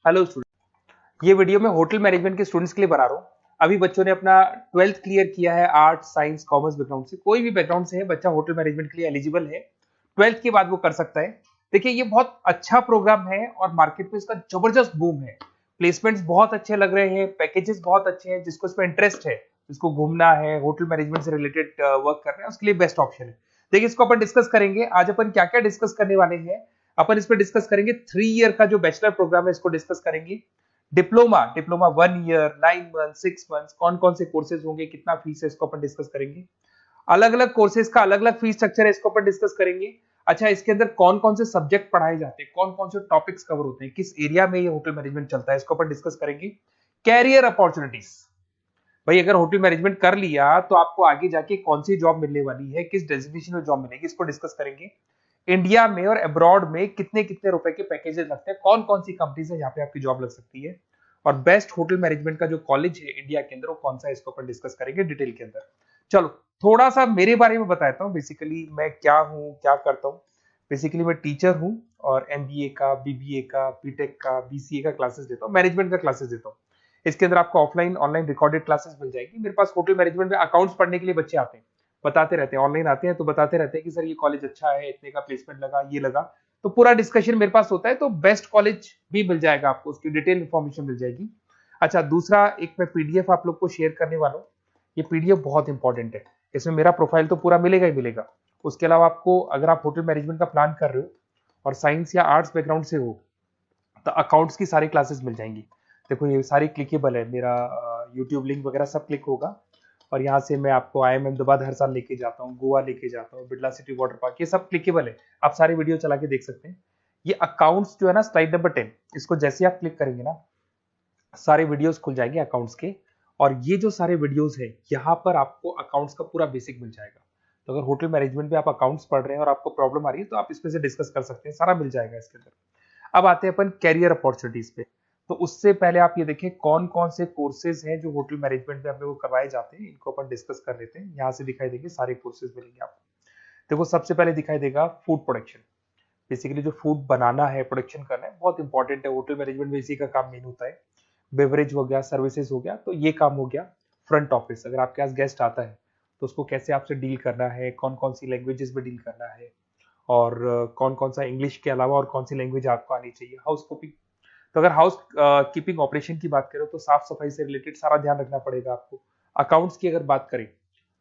Hello student, ये video मैं hotel management के स्टूडेंट्स के लिए बना रहा हूँ। अभी बच्चों ने अपना 12th क्लियर किया है, आर्ट साइंस कॉमर्स बैकग्राउंड से, कोई भी बैकग्राउंड से है बच्चा होटल मैनेजमेंट के लिए एलिजिबल है। 12th के बाद वो कर सकता है। देखिए, ये बहुत अच्छा प्रोग्राम है और मार्केट में इसका जबरदस्त बूम है। प्लेसमेंट्स बहुत अच्छे लग रहे हैं, पैकेजेस बहुत अच्छे हैं। जिसको इसमें इंटरेस्ट है, जिसको घूमना है, होटल मैनेजमेंट से रिलेटेड वर्क करना है, उसके लिए बेस्ट ऑप्शन है। देखिए, इसको अपन डिस्कस करेंगे आज। अपन क्या क्या डिस्कस करने वाले हैं, अपन इस पर डिस्कस करेंगे। 3 ईयर का जो बैचलर प्रोग्राम है इसको डिस्कस करेंगे। Diploma diploma 1 year, 9 month, 6 month, कौन कौन से कोर्सेज होंगे, कितना फीस है, इसको अपन डिस्कस करेंगे। अलग अलग कोर्सेज का अलग अलग फीस स्ट्रक्चर है, इसको अपन डिस्कस करेंगे। अच्छा, इसके अंदर कौन कौन से सब्जेक्ट पढ़ाए जाते हैं, कौन कौन से टॉपिक्स कवर होते हैं, किस एरिया में ये होटल मैनेजमेंट चलता है, इसको अपन डिस्कस करेंगे। कैरियर अपॉर्चुनिटीज, भाई अगर होटल मैनेजमेंट कर लिया तो आपको आगे जाके कौन सी जॉब मिलने वाली है, किस डेजिग्नेशन में जॉब मिलेगी, इसको डिस्कस करेंगे। इंडिया में और अब्रॉड में कितने कितने रुपए के पैकेजेस लगते हैं, कौन कौन सी कंपनीज है जहां पे आपकी जॉब लग सकती है, और बेस्ट होटल मैनेजमेंट का जो कॉलेज है इंडिया के अंदर वो कौन सा है, इसको अपन डिस्कस करेंगे डिटेल के अंदर। चलो, थोड़ा सा मेरे बारे में बताता हूँ। बेसिकली मैं क्या हूँ, क्या करता हूँ। बेसिकली मैं टीचर हूँ और एमबीए का, बीबीए का, बीटेक का, बीसीए का क्लासेस देता हूँ, मैनेजमेंट का क्लासेस देता हूँ। इसके अंदर आपको ऑफलाइन ऑनलाइन रिकॉर्डेड क्लासेस मिल जाएगी। मेरे पास होटल मैनेजमेंट में अकाउंट्स पढ़ने के लिए बच्चे आते हैं, बताते रहते हैं, ऑनलाइन आते हैं तो बताते रहते हैं कि सर ये कॉलेज अच्छा है, इतने का प्लेसमेंट लगा, ये लगा। तो पूरा डिस्कशन मेरे पास होता है, तो बेस्ट कॉलेज भी मिल जाएगा आपको, उसकी डिटेल इंफॉर्मेशन मिल जाएगी। अच्छा, दूसरा एक मैं पीडीएफ आप लोग को शेयर करने वाला हूँ। ये पीडीएफ बहुत इंपॉर्टेंट है, इसमें मेरा प्रोफाइल तो पूरा मिलेगा ही मिलेगा। उसके अलावा आपको, अगर आप होटल मैनेजमेंट का प्लान कर रहे हो और साइंस या आर्ट्स बैकग्राउंड से हो, तो अकाउंट्स की सारी क्लासेस मिल जाएंगी। देखो, ये सारी क्लिकेबल है, मेरा यूट्यूब लिंक वगैरह सब क्लिक होगा। और यहाँ से मैं आपको IIM अहमदाबाद हर साल लेके जाता हूँ, गोवा लेके जाता हूँ, बिरला सिटी वाटर पार्क, ये सब क्लिकेबल है। आप सारी वीडियो चला के देख सकते हैं। ये अकाउंट्स जो है ना, स्लाइड नंबर 10, इसको जैसे आप क्लिक करेंगे ना, सारे वीडियोस खुल जाएंगे अकाउंट्स के। और ये जो सारे वीडियोस है, यहाँ पर आपको अकाउंट्स का पूरा बेसिक मिल जाएगा। तो अगर होटल मैनेजमेंट में आप अकाउंट्स पढ़ रहे हैं और आपको प्रॉब्लम आ रही है, तो आप इसमें से डिस्कस कर सकते हैं, सारा मिल जाएगा इसके अंदर। अब आते हैं अपन कैरियर अपॉर्चुनिटीज पे। तो उससे पहले आप ये देखें कौन कौन से कोर्सेज हैं जो होटल मैनेजमेंट में अपने को करवाए जाते हैं, इनको अपन डिस्कस कर लेते हैं। यहाँ से दिखाई देंगे सारे कोर्सेज मिलेंगे आपको। देखो, सबसे पहले दिखाई देगा फूड प्रोडक्शन। बेसिकली जो फूड बनाना है, प्रोडक्शन करना है, बहुत इंपॉर्टेंट है। होटल मैनेजमेंट में इसी का काम मेन होता है। बेवरेज हो गया, सर्विसेज हो गया, तो ये काम हो गया। फ्रंट ऑफिस, अगर आपके पास गेस्ट आता है तो उसको कैसे आपसे डील करना है, कौन कौन सी लैंग्वेजेस में डील करना है, और कौन कौन सा इंग्लिश के अलावा और कौन सी लैंग्वेज आपको आनी चाहिए। हाउस कीपिंग, तो अगर हाउस कीपिंग ऑपरेशन की बात करें तो साफ सफाई से रिलेटेड सारा ध्यान रखना पड़ेगा आपको। अकाउंट्स की अगर बात करें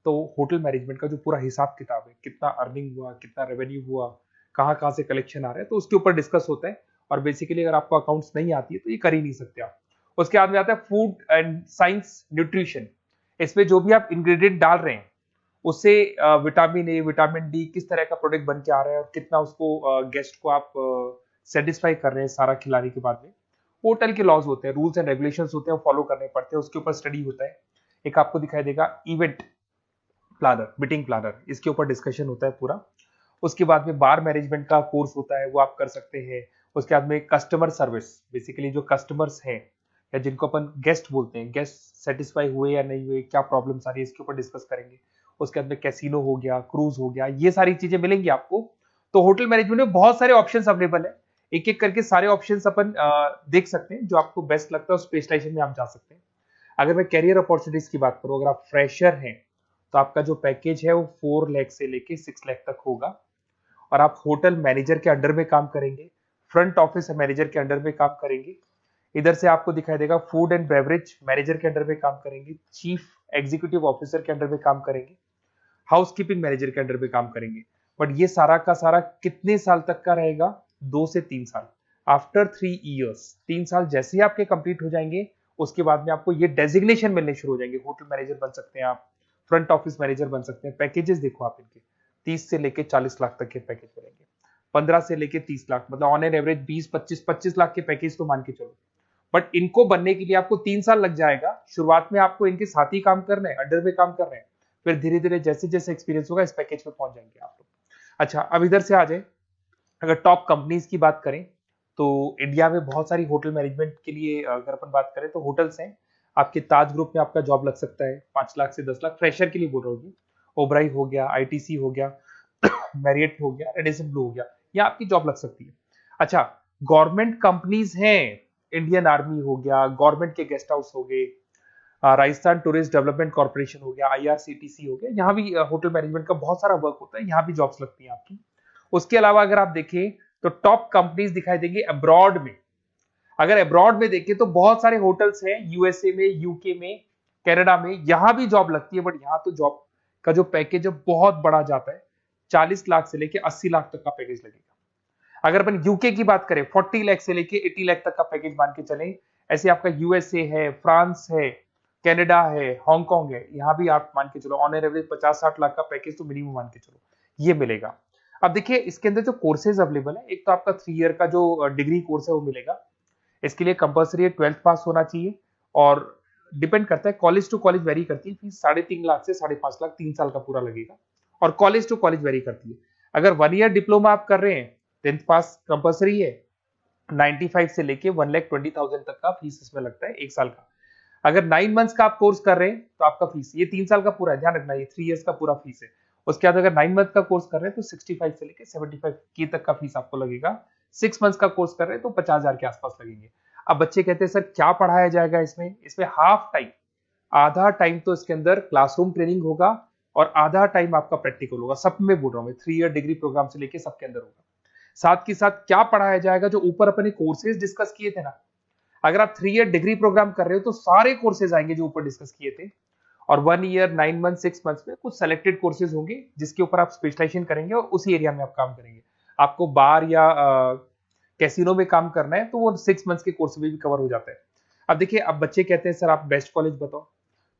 तो होटल मैनेजमेंट का जो पूरा हिसाब किताब है, कितना अर्निंग हुआ, कितना रेवेन्यू हुआ, कहाँ कहाँ से कलेक्शन आ रहा है, तो उसके ऊपर डिस्कस होता है। और बेसिकली अगर आपको अकाउंट्स नहीं आती है तो ये कर ही नहीं सकते आप। उसके बाद में आता है फूड एंड साइंस न्यूट्रिशन। इसमें जो भी आप इंग्रेडिएंट डाल रहे हैं, उससे विटामिन ए, विटामिन डी, किस तरह का प्रोडक्ट बन के आ रहा है और कितना उसको गेस्ट को आप सेटिस्फाई कर रहे हैं सारा खिलाने के बाद में। होटल के लॉज होते हैं, रूल्स एंड रेगुलेशंस होते हैं, वो फॉलो करने पड़ते हैं, उसके ऊपर स्टडी होता है। एक आपको दिखाई देगा इवेंट प्लानर, मीटिंग प्लानर, इसके ऊपर डिस्कशन होता है पूरा। उसके बाद में बार मैनेजमेंट का कोर्स होता है, वो आप कर सकते हैं। उसके बाद में कस्टमर सर्विस, बेसिकली जो कस्टमर्स हैं या जिनको अपन गेस्ट बोलते हैं, गेस्ट सेटिस्फाई हुए या नहीं हुए, क्या प्रॉब्लम्स आ रही है, इसके ऊपर डिस्कस करेंगे। उसके बाद में कैसीनो हो गया, क्रूज हो गया, ये सारी चीजें मिलेंगी आपको। तो होटल मैनेजमेंट में बहुत सारे ऑप्शंस अवेलेबल है। एक एक करके सारे ऑप्शंस अपन देख सकते हैं, जो आपको बेस्ट लगता है उस स्पेशलाइजेशन में आप जा सकते हैं। अगर मैं कैरियर अपॉर्चुनिटीज की बात करूं, अगर आप फ्रेशर हैं तो आपका जो पैकेज है वो 4 लाख से लेके 6 लाख तक होगा। और आप होटल मैनेजर के अंडर में काम करेंगे, फ्रंट ऑफिस मैनेजर के अंडर में काम करेंगे। इधर से आपको दिखाई देगा फूड एंड बेवरेज मैनेजर के अंडर में काम करेंगे, चीफ एग्जीक्यूटिव ऑफिसर के अंडर में काम करेंगे, हाउसकीपिंग मैनेजर के अंडर में काम करेंगे। बट ये सारा का सारा कितने साल तक का रहेगा? 2 से 3 साल। आफ्टर 3 इयर्स, 3 साल जैसे ही आपके कंप्लीट हो जाएंगे, उसके बाद में आपको ये डेजिग्नेशन मिलने शुरू हो जाएंगे। होटल मैनेजर बन सकते हैं आप, फ्रंट ऑफिस मैनेजर बन सकते हैं। पैकेजेस देखो आप इनके, 30 से लेके 40 लाख तक के पैकेज मिलेंगे, 15 से लेके 30 लाख, मतलब ऑन एन एवरेज 20, 25, 25 लाख के पैकेज तो मान के चलो। बट इनको बनने के लिए आपको 3 साल लग जाएगा। शुरुआत में आपको इनके साथ ही काम करना है, अंडर में काम कर रहे हैं, फिर धीरे धीरे जैसे जैसे एक्सपीरियंस होगा इस पैकेज पे पहुंच जाएंगे आप लोग। अच्छा, अब इधर से आ जाए, अगर टॉप कंपनीज की बात करें तो इंडिया में बहुत सारी होटल मैनेजमेंट के लिए अगर अपन बात करें तो होटल्स हैं। आपके ताज ग्रुप में आपका जॉब लग सकता है 5 लाख से 10 लाख, फ्रेशर के लिए बोल रहा हूँ। ओबराई हो गया, आईटीसी हो गया, मैरियट हो गया, रेडिसन ब्लू हो गया, यहाँ आपकी जॉब लग सकती है। अच्छा, गवर्नमेंट कंपनीज हैं इंडियन आर्मी हो गया, गवर्नमेंट के गेस्ट हाउस हो गए, राजस्थान टूरिस्ट डेवलपमेंट कॉर्पोरेशन हो गया, आईआरसीटीसी हो गया, यहाँ भी होटल मैनेजमेंट का बहुत सारा वर्क होता है, यहाँ भी जॉब्स लगती हैं आपकी। उसके अलावा अगर आप देखें तो टॉप कंपनीज दिखाई देंगी अब्रॉड में। अगर अब्रॉड में देखें तो बहुत सारे होटल्स हैं यूएसए में, यूके में, कनाडा में, यहां भी जॉब लगती है, बट यहां तो जॉब का जो पैकेज है बहुत बड़ा जाता है, 40 लाख से लेके 80 लाख तक का पैकेज लगेगा। अगर अपन यूके की बात करें 40 लाख से लेके 80 लाख तक का पैकेज मान के चले। ऐसे आपका यूएसए है, फ्रांस है, कनाडा है, हांगकांग है, यहाँ भी आप मान के चलो ऑन एवरेज 50-60 लाख का पैकेज तो मिनिमम मान के चलो ये मिलेगा। अब देखिए इसके अंदर जो कोर्सेज अवेलेबल है, एक तो आपका 3 ईयर का जो डिग्री कोर्स है वो मिलेगा। इसके लिए कंपलसरी 12th पास होना चाहिए, और डिपेंड करता है कॉलेज टू कॉलेज वेरी करती है फीस, 3.5 लाख से 5.5 लाख 3 साल का पूरा लगेगा, और कॉलेज टू कॉलेज वेरी करती है। अगर 1 ईयर डिप्लोमा आप कर रहे हैं, 10th पास कंपलसरी है, 95 से लेके 1,20,000 तक का फीस इसमें लगता है एक साल का। अगर 9 मंथ्स का आप कोर्स कर रहे हैं तो आपका फीस, ये 3 साल का पूरा है, ध्यान रखना ये 3 इयर्स का पूरा फीस है। उसके बाद अगर 9 मंथ का कोर्स कर रहे हैं तो 65 से लेके 75 के तक का फीस आपको लगेगा। 6 मंथ्स का कोर्स कर रहे हैं तो 50,000 के आसपास लगेंगे। अब बच्चे कहते हैं सर क्या पढ़ाया जाएगा इसमें? इसमें हाफ टाइम, आधा टाइम तो इसके अंदर क्लासरूम ट्रेनिंग होगा और आधा टाइम आपका प्रैक्टिकल होगा। सब में बोल रहा हूं मैं, 3 ईयर डिग्री प्रोग्राम से लेके सबके अंदर होगा। साथ के साथ क्या पढ़ाया जाएगा, जो ऊपर अपने कोर्सेज डिस्कस किए थे ना, अगर आप 3 ईयर डिग्री प्रोग्राम कर रहे हो तो सारे कोर्सेज आएंगे जो ऊपर डिस्कस किए थे, और 1 ईयर 9 मंथ 6 मंथ्स में कुछ सेलेक्टेड कोर्सेज होंगे जिसके ऊपर आप स्पेशलाइजेशन करेंगे और उसी एरिया में आप काम करेंगे। आपको बार या कैसीनो में काम करना है तो वो 6 मंथ्स के कोर्स में भी कवर हो जाता है। अब देखिए, अब बच्चे कहते हैं सर आप बेस्ट कॉलेज बताओ,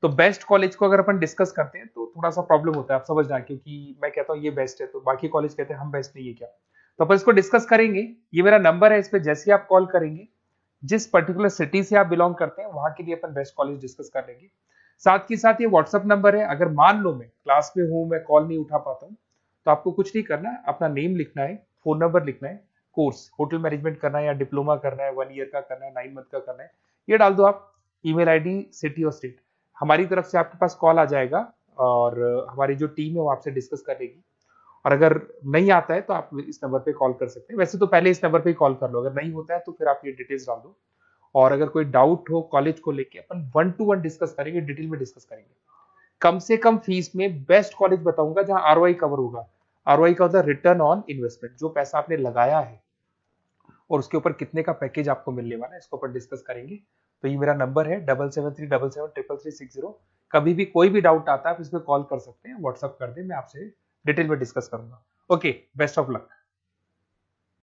तो बेस्ट कॉलेज को अगर अपन डिस्कस करते हैं तो थोड़ा सा प्रॉब्लम होता है, आप समझना, क्योंकि मैं कहता हूँ ये बेस्ट है तो बाकी कॉलेज कहते हैं हम बेस्ट नहीं है क्या। तो अपन इसको डिस्कस करेंगे। ये मेरा नंबर है, इस पे जैसे आप कॉल करेंगे, जिस पर्टिकुलर सिटी से आप बिलोंग करते हैं वहां के लिए अपन बेस्ट कॉलेज डिस्कस कर लेंगे। साथ ही साथ ये व्हाट्सअप नंबर है, अगर मान लो मैं क्लास में हूं, मैं कॉल नहीं उठा पाता हूँ, तो आपको कुछ नहीं करना है, अपना नेम लिखना है, फोन नंबर लिखना है, कोर्स होटल मैनेजमेंट करना है या डिप्लोमा करना है, 1 ईयर का करना है, 9 मंथ का करना है, ये डाल दो आप, ईमेल आईडी, सिटी और स्टेट। हमारी तरफ से आपके पास कॉल आ जाएगा और हमारी जो टीम है वो आपसे डिस्कस कर लेगी। और अगर नहीं आता है तो आप इस नंबर पे कॉल कर सकते हैं। वैसे तो पहले इस नंबर पे कॉल कर लो, अगर नहीं होता है तो फिर आप ये डिटेल्स डाल दो। और अगर कोई डाउट हो कॉलेज को लेके, अपन 1 to 1 डिस्कस करेंगे, डिटेल में डिस्कस करेंगे। कम से कम फीस में बेस्ट कॉलेज बताऊंगा जहां आरओआई कवर होगा। आरओआई का होता है रिटर्न ऑन इन्वेस्टमेंट, जो पैसा आपने लगाया है और उसके ऊपर कितने का पैकेज आपको मिलने वाला है, इसको अपन डिस्कस करेंगे। तो ये मेरा नंबर है 7737733360। कभी भी कोई भी डाउट आता है आप इस पर कॉल कर सकते हैं, व्हाट्सअप कर दे, मैं आपसे डिटेल में डिस्कस करूंगा। Okay, best of luck.